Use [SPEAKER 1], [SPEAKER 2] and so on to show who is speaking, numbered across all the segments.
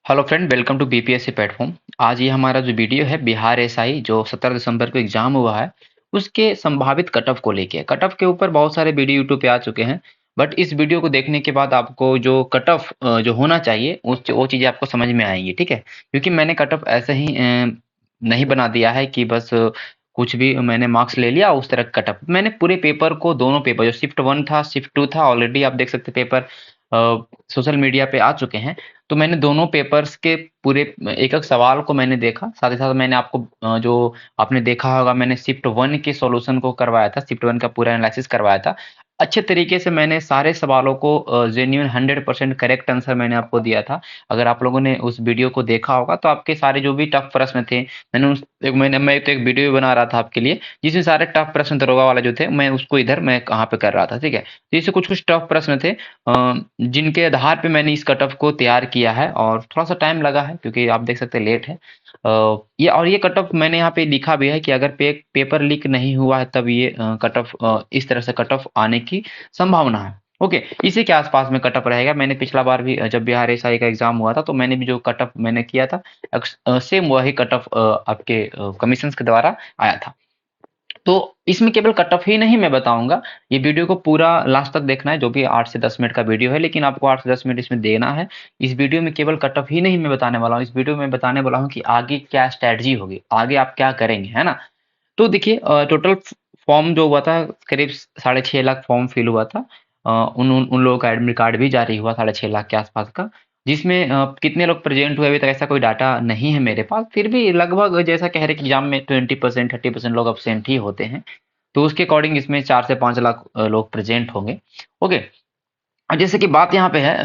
[SPEAKER 1] Hello friend, welcome to BPSC platform. आज ये हमारा जो वीडियो है बिहार एसआई जो 17 दिसंबर को एग्जाम हुआ है उसके संभावित कट ऑफ को लेके। कट ऑफ के ऊपर बहुत सारे वीडियो यूट्यूब पे आ चुके हैं, बट इस वीडियो को देखने के बाद आपको जो कट ऑफ जो होना चाहिए वो चीज़ें आपको समझ में आएंगी, ठीक है। क्योंकि मैंने कट ऑफ ऐसे ही नहीं बना दिया है कि बस कुछ भी मैंने मार्क्स ले लिया उस तरह कट ऑफ। मैंने पूरे पेपर को, दोनों पेपर जो शिफ्ट 1 था शिफ्ट 2 था, ऑलरेडी आप देख सकते पेपर सोशल मीडिया पे आ चुके हैं। तो मैंने दोनों पेपर्स के पूरे एक-एक सवाल को मैंने देखा, साथ ही साथ मैंने आपको जो आपने देखा होगा मैंने शिफ्ट 1 के सॉल्यूशन को करवाया था, शिफ्ट 1 का पूरा एनालिसिस करवाया था। अच्छे तरीके से मैंने सारे सवालों को जेन्युइन 100% करेक्ट आंसर मैंने आपको दिया था। अगर आप लोगों ने उस वीडियो को देखा होगा तो आपके सारे जो भी टफ प्रश्न थे, मैं तो एक वीडियो भी बना रहा था आपके लिए, जिसमें सारे टफ प्रश्न दरोगा वाले जो थे, मैं उसको इधर मैं कहाँ पे कर रहा था, ठीक है। तो इससे कुछ-कुछ टफ प्रश्न थे जिनके आधार पे मैंने इस कट ऑफ को तैयार किया है और थोड़ा-सा टाइम लगा है क्योंकि आप देख सकते हैं लेट है। ये कट ऑफ मैंने यहाँ पे लिखा भी है कि अगर पेपर लीक नहीं हुआ है तब ये कट ऑफ इस तरह से कट ऑफ आने की संभावना है। ओके, इसी के आसपास में कट ऑफ रहेगा। मैंने पिछला बार भी जब बिहार एसआई का एग्जाम हुआ था तो मैंने भी जो कट ऑफ मैंने किया था सेम वही कट ऑफ आपके कमीशंस के द्वारा आया था। तो इसमें केवल कट ऑफ ही नहीं मैं बताऊँगा, ये वीडियो को पूरा लास्ट तक देखना है, जो भी 8 से 10 मिनट का वीडियो है, लेकिन आपको 8 से 10 मिनट इसमें देना है। इस वीडियो में केवल कट ऑफ ही नहीं मैं बताने वाला हूँ, इस वीडियो में बताने वाला हूँ कि आगे क्या स्ट्रैटेजी होगी, आगे आप क्या करेंगे, है ना? तो देखिए टोटल फॉर्म जो हुआ था करीब 6.5 लाख फॉर्म फिल हुआ था। उन लोगों का एडमिट कार्ड भी जारी हुआ 6.5 लाख के आसपास का, जिसमें कितने लोग प्रेजेंट हुए अभी तक ऐसा कोई डाटा नहीं है मेरे पास। फिर भी लगभग जैसा कह रहे कि एग्जाम में 20% 30% लोग अब्सेंट ही होते हैं, तो उसके अकॉर्डिंग इसमें 4 से 5 लाख लोग प्रेजेंट होंगे। ओके, अब जैसे कि बात यहाँ पे है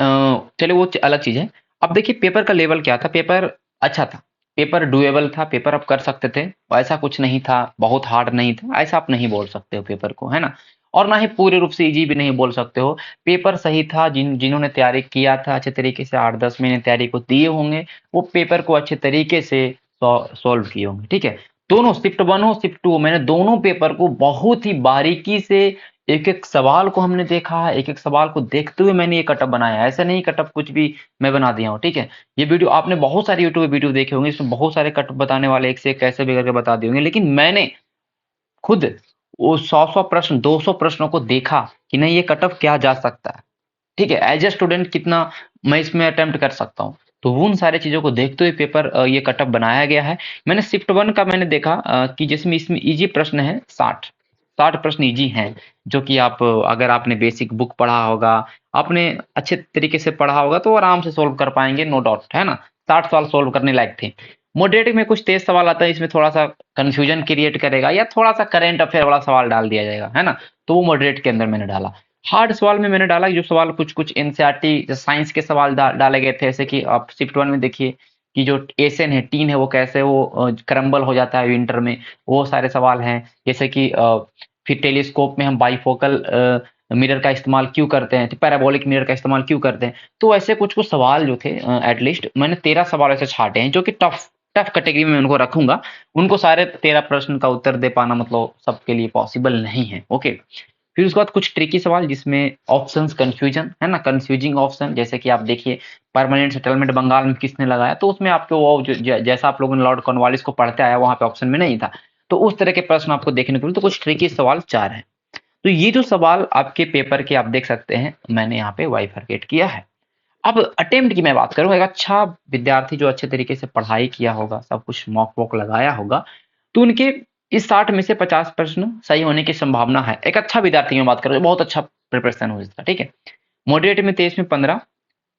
[SPEAKER 1] चलिए वो अलग चीज़ है। अब देखिए पेपर का लेवल क्या था, पेपर अच्छा था, पेपर डुएबल था, पेपर आप कर सकते थे, ऐसा कुछ नहीं था, बहुत हार्ड नहीं था, ऐसा आप नहीं बोल सकते हो पेपर को, है ना? और ना ही पूरे रूप से ईज़ी भी नहीं बोल सकते हो। पेपर सही था, जिन्होंने तैयारी किया था अच्छे तरीके से 8-10 महीने तैयारी को दिए होंगे, वो पेपर को अच्छे तरीके से सॉल्व किए होंगे, ठीक है? दोनों शिफ्ट 1 हो, शिफ्ट 2 हो, मैंने दोनों पेपर को बहुत ही बारीकी से एक-एक सवाल को हमने देखा है, एक-एक सवाल को देखते हुए मैंने ये कटअप बनाया है। ऐसा नहीं कटअप कुछ भी मैं बना दिया हूँ, ठीक है? ये वीडियो आपने बहुत सारे यूट्यूब वीडियो देखे होंगे, इसमें बहुत सारे कटअप बताने वाले एक से एक कैसे भी करके बता दिए होंगे, लेकिन मैंने खुद वो 100-100 प्रश्न, 200 प्रश्नों को देखा कि नहीं ये कटअप किया जा सकता है, ठीक है? एज़ अ स्टूडेंट कितना मैं इसमें अटेम्प्ट कर सकता हूँ। तो वो उन सारी चीज़ों को देखते हुए पेपर ये कटअप बनाया गया है। मैंने शिफ्ट 1 का मैंने देखा कि जिसमें इसमें ईज़ी प्रश्न है 60, 60 प्रश्न ईज़ी हैं, जो कि आप अगर आपने बेसिक बुक पढ़ा होगा, आपने अच्छे तरीके से पढ़ा होगा तो आराम से सॉल्व कर पाएँगे, नो डाउट, है ना? 60 सवाल सॉल्व करने लायक थे। मॉडरेट में कुछ तेज़ सवाल आता है, इसमें थोड़ा-सा कन्फ्यूजन क्रिएट करेगा या थोड़ा-सा करंट अफेयर वाला सवाल डाल दिया जाएगा, है ना? तो वो मॉडरेट के अंदर मैंने डाला। हार्ड सवाल में मैंने डाला जो सवाल कुछ-कुछ एनसीईआरटी साइंस के सवाल डाले गए थे, जैसे कि आप शिफ्ट 1 में देखिए कि जो एशियन है, टीन है, वो कैसे वो क्रम्बल हो जाता है विंटर में, वो सारे सवाल हैं। जैसे कि फिर टेलीस्कोप में हम बाइफोकल मिरर का इस्तेमाल क्यों करते हैं, तो पैराबोलिक मिरर का इस्तेमाल क्यों करते हैं। तो ऐसे कुछ-कुछ सवाल जो थे एटलीस्ट मैंने 13 सवाल ऐसे छाँटे हैं जो कि टफ टफ कैटेगरी में उनको रखूँगा। उनको सारे 13 प्रश्न का उत्तर दे पाना मतलब सबके लिए पॉसिबल नहीं है, ओके। फिर उसके बाद कुछ ट्रिकी सवाल जिसमें ऑप्शंस कन्फ्यूजन है ना, कन्फ्यूजिंग ऑप्शन, जैसे कि आप देखिए परमानेंट सेटलमेंट बंगाल में किसने लगाया, तो उसमें आपको वो जैसा आप लोगों ने लॉर्ड कॉर्नवालिस को पढ़ते आया वहां पे ऑप्शन में नहीं था। तो उस तरह के प्रश्न आपको देखने को मिले, तो कुछ ट्रिकी सवाल 4 हैं। तो ये जो सवाल आपके पेपर के आप देख सकते हैं मैंने यहाँ पे वाइफरकेट किया है। अब अटेम्प्ट की मैं बात करूं, एक अच्छा विद्यार्थी जो अच्छे तरीके से पढ़ाई किया होगा, सब कुछ मॉक वॉक लगाया होगा, तो उनके इस 60 में से 50 प्रश्न सही होने की संभावना है। एक अच्छा विद्यार्थी की मैं बात कर रहा हूँ, बहुत अच्छा प्रिपरेशन हो इसका, ठीक है। मॉडरेट में 23 में 15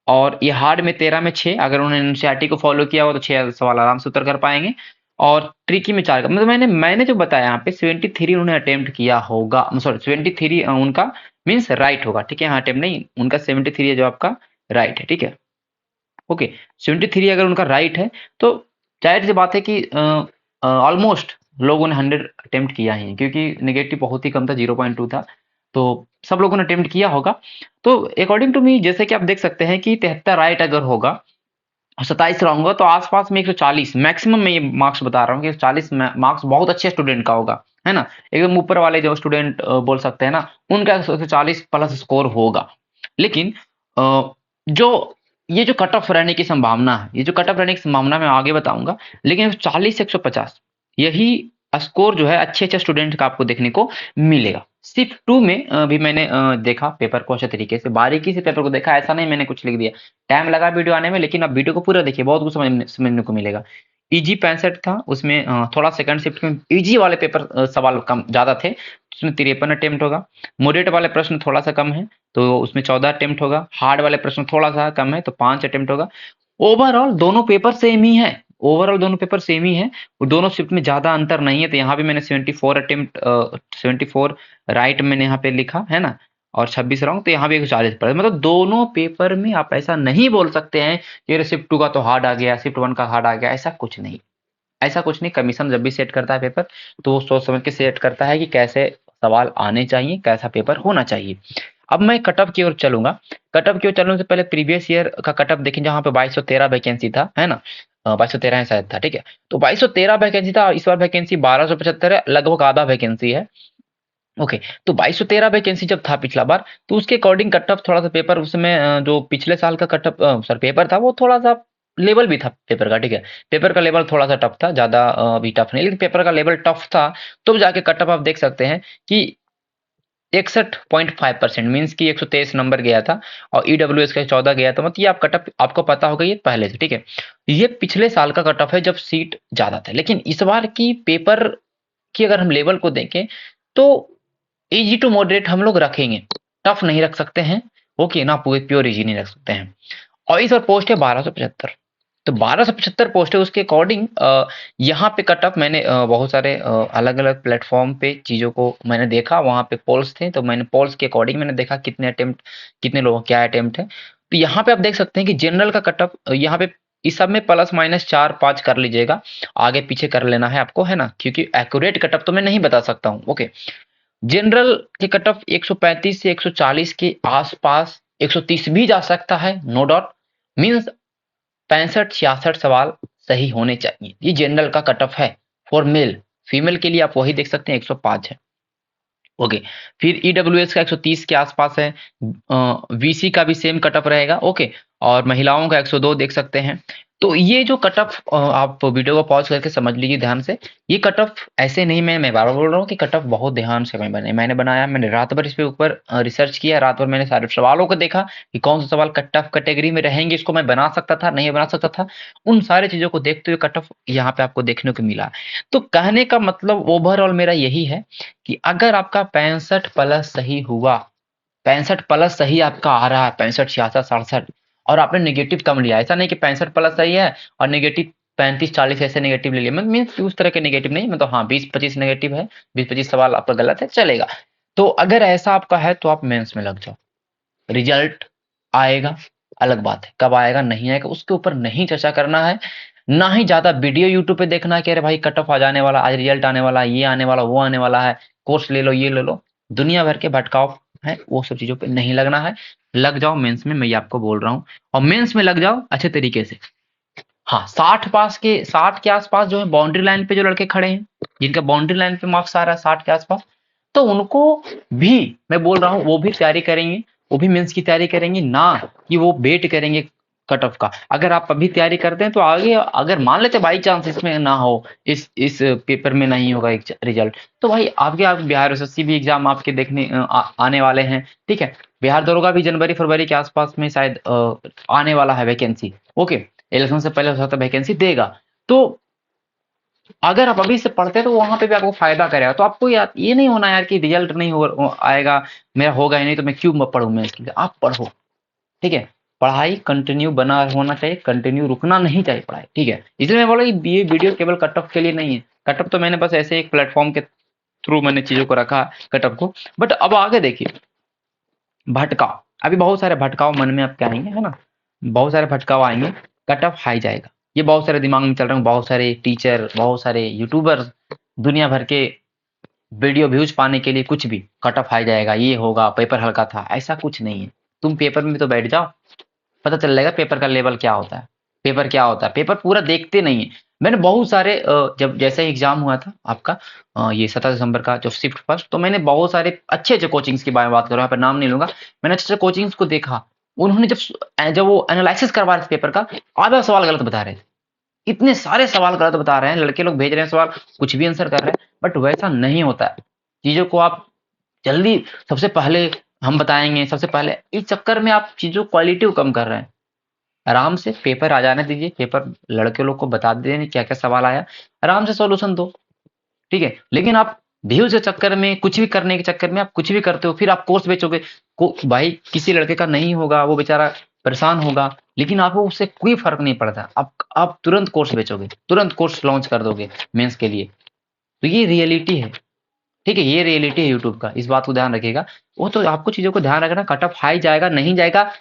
[SPEAKER 1] और ये हार्ड में 13 में 6, अगर उन्होंने एनसीईआरटी को फॉलो किया हो तो 6 सवाल आराम से उत्तर कर पाएंगे। और ट्रिकी में 4 का मतलब मैंने जो बताया यहाँ पे 73 उन्होंने अटेम्प्ट किया होगा, सॉरी 73 उनका मीन्स राइट होगा, ठीक है। हाँ अटेम्प्ट नहीं, उनका 73 है जो आपका राइट है, ठीक है। ओके, 73 अगर उनका राइट है तो जाहिर सी बात है कि ऑलमोस्ट लोगों ने 100 अटेम्प्ट किया ही है, क्योंकि नेगेटिव बहुत ही कम था, 0.2 था, तो सब लोगों ने अटेम्प्ट किया होगा। तो अकॉर्डिंग टू मी जैसे कि आप देख सकते हैं कि 73 राइट अगर होगा और 27 रॉन्ग होगा तो आसपास में 140 मैक्सिमम मैं ये मार्क्स बता रहा हूँ कि 40 मार्क्स बहुत अच्छे स्टूडेंट का होगा, है ना। एकदम ऊपर वाले जो स्टूडेंट बोल सकते हैं ना, उनका 140 प्लस स्कोर होगा। लेकिन जो ये जो कट ऑफ रहने की संभावना है, ये जो कट ऑफ रहने की संभावना मैं आगे बताऊंगा, लेकिन 40 से 150 यही स्कोर जो है अच्छे स्टूडेंट का आपको देखने को मिलेगा। शिफ्ट 2 में भी मैंने देखा पेपर को अच्छे तरीके से, बारीकी से पेपर को देखा, ऐसा नहीं मैंने कुछ लिख दिया। टाइम लगा वीडियो आने में, लेकिन आप वीडियो को पूरा देखिए, बहुत कुछ समझने को मिलेगा। इजी 65 था, उसमें थोड़ा सेकंड शिफ्ट में इजी वाले पेपर सवाल कम ज्यादा थे, उसमें 53 अटेम्प्ट होगा। मॉडरेट वाले प्रश्न थोड़ा सा कम है, तो उसमें 14 अटेम्प्ट होगा। हार्ड वाले प्रश्न थोड़ा सा कम है, तो 5 अटेम्प्ट होगा। ओवरऑल दोनों पेपर सेम ही है, ओवरऑल दोनों पेपर सेम ही है, और दोनों शिफ्ट में ज्यादा अंतर नहीं है। तो यहाँ भी मैंने 74 अटेम्प्ट 74 राइट मैंने यहाँ पे लिखा है ना, और 26 रॉन्ग, तो यहाँ भी 140 पड़े। मतलब दोनों पेपर में आप ऐसा नहीं बोल सकते हैं कि शिफ्ट 2 का तो हार्ड आ गया, शिफ्ट 1 का हार्ड आ गया, ऐसा कुछ नहीं। ऐसा कुछ नहीं, कमीशन जब भी सेट करता है पेपर, तो वो सोच समझ के सेट करता है कि कैसे सवाल आने चाहिए, कैसा पेपर होना चाहिए। अब मैं कटअप की ओर चलूंगा। कटअप की ओर चलने से पहले प्रीवियस ईयर का कटअप देखें, जहां पे 2213 वैकेंसी था, है ना, 2213 है शायद था, ठीक है। तो 2213 वैकेंसी था, इस बार वैकेंसी 1275 है, लगभग आधा वैकेंसी है। ओके, तो 2213 वैकेंसी जब था पिछला बार, तो उसके अकॉर्डिंग कटअप थोड़ा सा पेपर उसमें जो पिछले साल का कटअप सर पेपर था, वो थोड़ा सा लेवल भी था पेपर का, ठीक है। पेपर का लेवल थोड़ा सा टफ था, ज्यादा भी टफ नहीं, लेकिन पेपर का लेवल टफ था। तो जाके कटअप आप देख सकते हैं कि 61.5% मीन्स की 123 नंबर गया था, और ईडब्ल्यूएस का 14 गया था। मतलब ये आप कटअप आपको पता होगा ये पहले से, ठीक है। ये पिछले साल का कटअप है जब सीट ज्यादा था, लेकिन इस बार की पेपर की अगर हम लेवल को देखें, तो इजी टू मॉडरेट हम लोग रखेंगे, टफ नहीं रख सकते हैं। ओके ना, पूरे प्योर इजी नहीं रख सकते हैं। और इस बार पोस्ट है 1275, तो 1275 पोस्ट है, उसके अकॉर्डिंग यहाँ पे कटअप मैंने बहुत सारे अलग अलग प्लेटफॉर्म पे चीज़ों को मैंने देखा, वहाँ पे पोल्स थे, तो मैंने पोल्स के अकॉर्डिंग मैंने देखा कितने अटेम्प्ट, कितने लोगों क्या अटेम्प्ट है। तो यहाँ पे आप देख सकते हैं कि जनरल का कटअप यहाँ पे इस सब में प्लस माइनस 4-5 कर लीजिएगा, आगे पीछे कर लेना है आपको, है ना, क्योंकि एक्यूरेट कटअप तो मैं नहीं बता सकता हूँ। ओके, जनरल के कट ऑफ 135 से 140 के आसपास, 130 भी जा सकता है, नो डाउट। मींस 65-66 सवाल सही होने चाहिए, ये जनरल का कट ऑफ है फॉर मेल। फीमेल के लिए आप वही देख सकते हैं, 105 है। ओके, फिर ईडब्ल्यूएस का 130 के आसपास है, वीसी का भी सेम कट ऑफ रहेगा। ओके, और महिलाओं का 102 देख सकते हैं। तो ये जो कट ऑफ आप वीडियो को पॉज करके समझ लीजिए ध्यान से, ये कट ऑफ ऐसे नहीं, मैं बार बार बोल रहा हूँ कि कट ऑफ बहुत ध्यान से मैंने बनाया, मैंने रात भर इस पे ऊपर रिसर्च किया, रात भर मैंने सारे सवालों को देखा कि कौन सा सवाल कट ऑफ कैटेगरी में रहेंगे, इसको मैं बना सकता था नहीं बना सकता था, उन सारी चीजों को देखते हुए कट ऑफ यहाँ पे आपको देखने को मिला। तो कहने का मतलब ओवरऑल मेरा यही है कि अगर आपका 65 प्लस सही हुआ, 65 प्लस सही आपका आ रहा है, 65 66 67, और आपने नेगेटिव कम लिया, ऐसा नहीं कि 65 प्लस सही है और नेगेटिव 35 40 ऐसे नेगेटिव ले लिया, मीन्स उस तरह के नेगेटिव नहीं, मतलब हाँ 20-25 नेगेटिव है, 20-25 सवाल आपका गलत है, चलेगा। तो अगर ऐसा आपका है तो आप मेंस में लग जाओ, रिजल्ट आएगा, अलग बात है, कब आएगा नहीं आएगा उसके ऊपर नहीं चर्चा करना है, ना ही ज्यादा वीडियो यूट्यूब पे देखना है कि अरे भाई कट ऑफ आ जाने वाला, आज रिजल्ट आने वाला, ये आने वाला, वो आने वाला है, कोर्स ले लो, ये ले लो, दुनिया भर के भटकाव है, वो सब चीजों पे नहीं लगना है। लग जाओ मेंस में, मैं ये आपको बोल रहा हूँ, और मेंस में लग जाओ अच्छे तरीके से। हाँ, 60 के आसपास जो है बाउंड्री लाइन पे जो लड़के खड़े हैं, जिनका बाउंड्री लाइन पे मार्क्स आ रहा है 60 के आसपास, तो उनको भी मैं बोल रहा हूँ वो भी तैयारी करेंगे, वो भी मेंस की तैयारी करेंगे, ना कि वो वेट करेंगे कट ऑफ का। अगर आप अभी तैयारी करते हैं तो आगे अगर मान लेते बाई चांस इसमें ना हो, इस पेपर में नहीं होगा एक रिजल्ट, तो भाई आपके आप बिहार एसएससी भी एग्जाम आपके देखने आने वाले हैं, ठीक है। बिहार दरोगा भी जनवरी फरवरी के आसपास में शायद आने वाला है वैकेंसी। ओके, इलेक्शन से पहले हो सकता है वैकेंसी देगा, तो अगर आप अभी से पढ़ते हैं तो वहां पे भी आपको फायदा करेगा। तो आपको ये नहीं होना यार कि रिजल्ट नहीं आएगा, मेरा होगा ही नहीं तो मैं क्यों पढ़ूं, मैं इसके लिए आप पढ़ो, ठीक है। पढ़ाई कंटिन्यू बना होना चाहिए, कंटिन्यू रुकना नहीं चाहिए पढ़ाई, ठीक है। इसलिए मैं बोला कि ये वीडियो केवल कट ऑफ के लिए नहीं है, कट ऑफ तो मैंने बस ऐसे एक प्लेटफॉर्म के थ्रू मैंने चीजों को रखा कट ऑफ को। बट अब आगे देखिए, भटकाव, अभी बहुत सारे भटकाव मन में आपके आएंगे, है ना, बहुत सारे भटकाव आएंगे, कट ऑफ हाई जाएगा, ये बहुत सारे दिमाग में चल रहे हैं, बहुत सारे टीचर, बहुत सारे यूट्यूबर, दुनिया भर के वीडियो व्यूज पाने के लिए कुछ भी, कट ऑफ हाई जाएगा, ये होगा, पेपर हल्का था, ऐसा कुछ नहीं है। तुम पेपर में भी तो बैठ जाओ, पता चल जाएगा पेपर का लेवल क्या होता है, पेपर क्या होता है, पेपर पूरा देखते नहीं है। मैंने बहुत सारे जब जैसे एग्जाम हुआ था आपका ये 17 दिसंबर का जो शिफ्ट फर्स्ट, तो मैंने बहुत सारे अच्छे अच्छे कोचिंग्स के बारे में बात कर रहा हूँ, यहाँ पर नाम नहीं लूंगा, मैंने अच्छे अच्छे कोचिंग्स को देखा, उन्होंने जब वो एनालिसिस करवा रहे थे पेपर का, आधा सवाल गलत बता रहे थे। इतने सारे सवाल गलत बता रहे हैं, लड़के लोग भेज रहे हैं सवाल, कुछ भी आंसर कर रहे हैं, बट वैसा नहीं होता है। चीज़ों को आप जल्दी, सबसे पहले हम बताएँगे, सबसे पहले इस चक्कर में आप चीज़ों क्वालिटी को कम कर रहे हैं। आराम से पेपर आ जाने दीजिए, पेपर लड़के लोग को बता दें क्या-क्या सवाल आया, आराम से सॉल्यूशन दो, ठीक है? लेकिन आप व्यूज़ के चक्कर में, कुछ भी करने के चक्कर में आप कुछ भी करते हो, फिर आप कोर्स बेचोगे। भाई किसी लड़के का नहीं होगा, वो बेचारा परेशान होगा, लेकिन आपको उससे कोई फ़र्क नहीं पड़ता। आप तुरंत कोर्स बेचोगे, तुरंत कोर्स लॉन्च कर दोगे मेंस के लिए। तो ये रियलिटी है, ठीक है? ये रियलिटी है यूट्यूब का, इस बात को ध्यान रखिएगा। वो तो आपको चीज़ों को ध्यान रखना, कट ऑफ हाई जाएगा, नहीं जाएगा,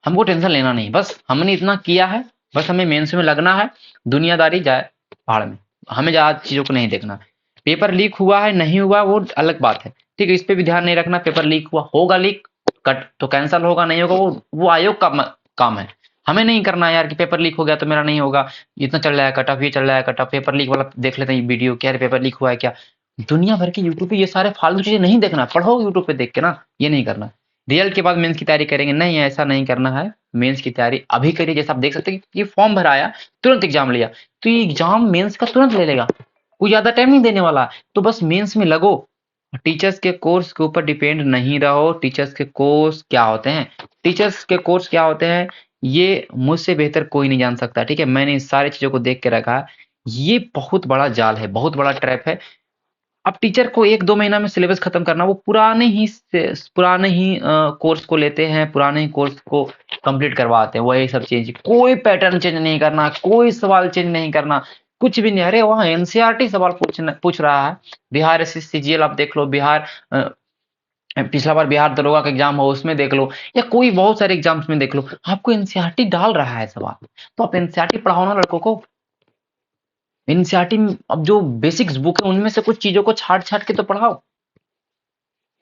[SPEAKER 1] हमको टेंशन लेना नहीं। बस हमने इतना किया है, बस हमें मेंस में लगना है, दुनियादारी जाए भाड़ में। हमें ज़्यादा चीज़ों को नहीं देखना। पेपर लीक हुआ है, नहीं हुआ, वो अलग बात है, ठीक है? इस पे भी ध्यान नहीं रखना। पेपर लीक हुआ, होगा लीक, कट तो कैंसल होगा, नहीं होगा, वो आयोग का काम है। हमें नहीं करना है यार कि पेपर लीक हो गया तो मेरा नहीं होगा, इतना चल रहा है कट ऑफ, ये चल रहा है कट ऑफ, पेपर लीक वाला देख लेते हैं वीडियो, क्या पेपर लीक हुआ है क्या। दुनिया भर की यूट्यूब पे ये सारे फालतू चीजें नहीं देखना, पढ़ो यूट्यूब पे देख के ना, ये नहीं करना। रिजल्ट के बाद मेंस की तैयारी करेंगे, नहीं ऐसा नहीं करना है। मेंस की तैयारी अभी करिए, जैसे आप देख सकते हैं कि ये फॉर्म भराया, तुरंत एग्जाम लिया, तो ये एग्जाम मेंस का तुरंत ले लेगा, कोई ज्यादा टाइम नहीं देने वाला। तो बस मेंस में लगो, टीचर्स के कोर्स के ऊपर डिपेंड नहीं रहो। टीचर्स के कोर्स क्या होते हैं, टीचर्स के कोर्स क्या होते हैं, ये मुझसे बेहतर कोई नहीं जान सकता, ठीक है? मैंने इस सारी चीजों को देख के रखा है। ये बहुत बड़ा जाल है, बहुत बड़ा ट्रैप है। अब टीचर को 1-2 महीना में सिलेबस खत्म करना, वो पुराने ही कोर्स को लेते हैं, पुराने ही कोर्स को कंप्लीट करवाते हैं, वही सब चेंज, कोई पैटर्न चेंज नहीं करना, कोई सवाल चेंज नहीं करना, कुछ भी नहीं। अरे वहाँ एनसीईआरटी सवाल पूछ रहा है। बिहार एसएससी सीजीएल आप देख लो, पिछला बार बिहार दरोगा का एग्जाम हो उसमें देख लो, या कोई बहुत सारे एग्जाम्स में देख लो, आपको एनसीईआरटी डाल रहा है सवाल, तो आप एनसीईआरटी पढ़ाओ ना लड़कों को। एनसीईआरटी में अब जो बेसिक्स बुक है उनमें से कुछ चीजों को छाट-छाट के तो पढ़ाओ।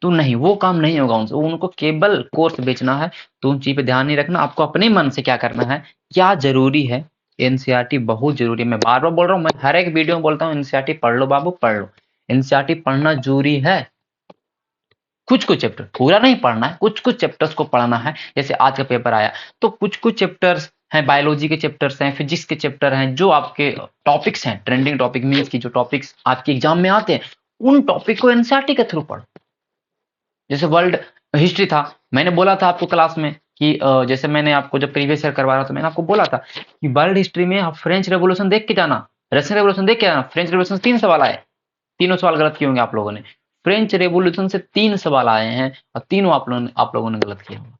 [SPEAKER 1] तो नहीं, वो काम नहीं होगा उनसे, उनको केवल कोर्स बेचना है। तो उन चीज पे ध्यान नहीं रखना, आपको अपने मन से क्या करना है, क्या जरूरी है। एनसीईआरटी बहुत जरूरी है, मैं बार बार बोल रहा हूँ, मैं हर एक वीडियो में बोलता हूँ, एनसीईआरटी पढ़ लो बाबू, पढ़ लो। एनसीईआरटी पढ़ना जरूरी है। कुछ कुछ चैप्टर पूरा नहीं पढ़ना है, कुछ कुछ चैप्टर्स को पढ़ना है। जैसे आज का पेपर आया, तो कुछ कुछ चैप्टर्स हैं, बायोलॉजी के चैप्टर्स हैं, फिजिक्स के चैप्टर हैं, जो आपके टॉपिक्स हैं, ट्रेंडिंग टॉपिक मीन्स की जो टॉपिक्स आपके एग्जाम में आते हैं, उन टॉपिक को एनसीईआरटी के थ्रू पढ़ो। जैसे वर्ल्ड हिस्ट्री था, मैंने बोला था आपको क्लास में कि जैसे मैंने आपको जब प्रीवियस ईयर करवा रहा था, मैंने आपको बोला था कि वर्ल्ड हिस्ट्री में आप फ्रेंच रेवोल्यूशन देख के जाना, रशियन रेवोल्यूशन देख के जाना। फ्रेंच रेवोल्यूशन 3 सवाल आए, तीनों सवाल गलत किए होंगे आप लोगों ने। फ्रेंच रेवोल्यूशन से 3 सवाल आए हैं और तीनों आप लोगों ने गलत किया होगा।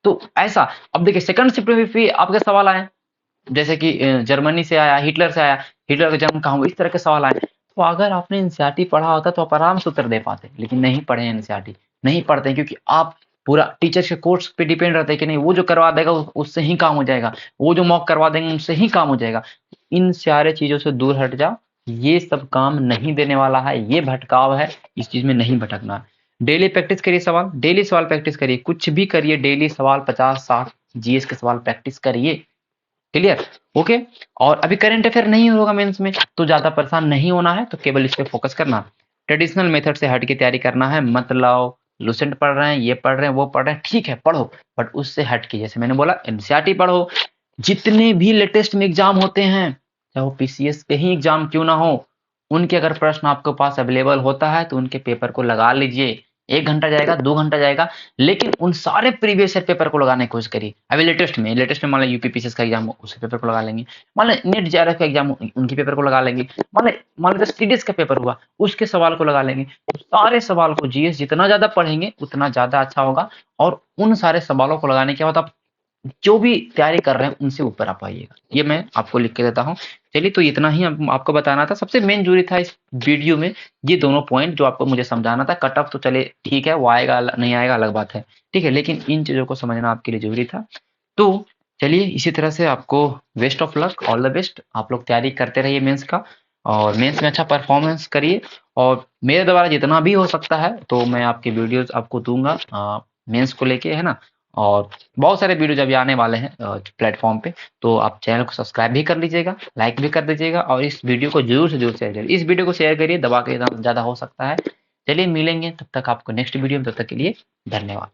[SPEAKER 1] तो ऐसा, अब देखिए सेकंड शिफ्ट में भी आपके सवाल आए, जैसे कि जर्मनी से आया, हिटलर से आया, हिटलर का जन्म कहाँ हुआ, इस तरह के सवाल आए। तो अगर आपने एनसीईआरटी पढ़ा होता तो आप आराम से उत्तर दे पाते, लेकिन नहीं पढ़े एनसीईआरटी, नहीं पढ़ते क्योंकि आप पूरा टीचर के कोर्स पे डिपेंड रहते हैं कि नहीं, वो जो करवा देगा उससे ही काम हो जाएगा, वो जो मॉक करवा देंगे उनसे ही काम हो जाएगा। इन सारे चीजों से दूर हट जाओ, ये सब काम नहीं देने वाला है, ये भटकाव है, इस चीज में नहीं भटकना। डेली प्रैक्टिस करिए, सवाल डेली सवाल प्रैक्टिस करिए, कुछ भी करिए, डेली सवाल 50-60 जीएस के सवाल प्रैक्टिस करिए। Clear, okay. और अभी करंट अफेयर नहीं होगा मेंस में, तो ज्यादा परेशान नहीं होना है, तो केवल इस पे फोकस करना। ट्रेडिशनल मेथड से हट के तैयारी करना है, मतलब लुसेंट पढ़ रहे हैं, ये पढ़ रहे हैं, वो पढ़ रहे हैं, ठीक है पढ़ो, बट उससे हट के, जैसे मैंने बोला, एनसीईआरटी पढ़ो। जितने भी लेटेस्ट में एग्जाम होते हैं, चाहे वो पीसीएस के ही एग्जाम क्यों ना हो, उनके अगर प्रश्न आपके पास अवेलेबल होता है तो उनके पेपर को लगा लीजिए। 1 घंटा जाएगा, 2 घंटा जाएगा, लेकिन उन सारे प्रीवियस ईयर पेपर को लगाने की कोशिश करिए। अभी लेटेस्ट में मान लो यूपीपीसीएस का एग्जाम हो, उसके पेपर को लगा लेंगे। मान लो नेट जेआरएफ का एग्जाम हो, उनके पेपर को लगा लेंगे। मान लो सीडीएस का पेपर हुआ, उसके सवाल को लगा लेंगे। तो सारे सवाल को, जीएस जितना ज्यादा पढ़ेंगे उतना ज्यादा अच्छा होगा, और उन सारे सवालों को लगाने के बाद आप जो भी तैयारी कर रहे हैं उनसे ऊपर आ पाइएगा। ये मैं आपको लिख के देता हूँ। चलिए, तो इतना ही आपको बताना था, सबसे मेन जरूरी था इस वीडियो में ये दोनों पॉइंट जो आपको मुझे समझाना था। कट ऑफ तो चले ठीक है, वो आएगा नहीं आएगा अलग बात है, ठीक है, लेकिन इन चीजों को समझना आपके लिए जरूरी था। तो चलिए, इसी तरह से आपको best of luck, all the best. आप लोग तैयारी करते रहिए मेंस का, और मेंस में अच्छा परफॉर्मेंस करिए, और मेरे द्वारा जितना भी हो सकता है तो मैं आपके वीडियोस आपको दूंगा मेंस को लेके, है ना। और बहुत सारे वीडियो जब आने वाले हैं प्लेटफॉर्म पे, तो आप चैनल को सब्सक्राइब भी कर लीजिएगा, लाइक भी कर दीजिएगा, और इस वीडियो को जरूर से जरूर शेयर करिए। इस वीडियो को शेयर करिए, दबा के, ज़्यादा हो सकता है। चलिए मिलेंगे, तब तक आपको नेक्स्ट वीडियो में, तब तक के लिए धन्यवाद।